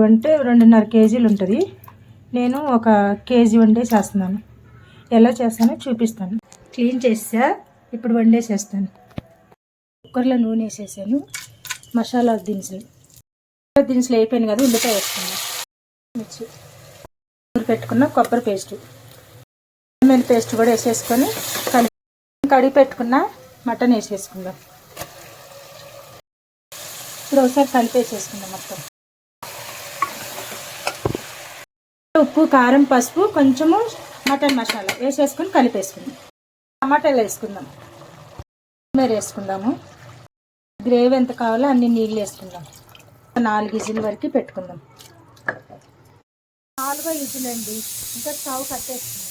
అంటే 2.5 కేజీలు ఉంటుంది. నేను 1 కేజీ వండేసేస్తున్నాను. ఎలా చేస్తానో చూపిస్తాను. క్లీన్ చేసా, ఇప్పుడు వండేసేస్తాను. కుక్కర్లో నూనె వేసేసాను. మసాలా దినుసులు అయిపోయినాయి కదా, ఉల్లిపాయ వేసుకున్నాను. మిర్చి పెట్టుకున్న కొబ్బరి పేస్టు, అల్లం పేస్ట్ కూడా వేసేసుకొని కడిగి పెట్టుకున్న మటన్ వేసేసుకుందాం. ఇప్పుడు ఒకసారి కలిపేసేసుకుందాం మొత్తం. ఉప్పు, కారం, పసుపు, కొంచెము మటన్ మసాలా వేసేసుకొని కలిపేసుకుందాం. టమాటాలు వేసుకుందాం. వేసుకుందాము. గ్రేవీ ఎంత కావాలో అన్ని నీళ్ళు వేసుకుందాం. 4 విజిల్ వరకు పెట్టుకుందాం. 4వ విజిల్ అండి. ఇంకా స్టవ్ కట్టేసుకుందాం.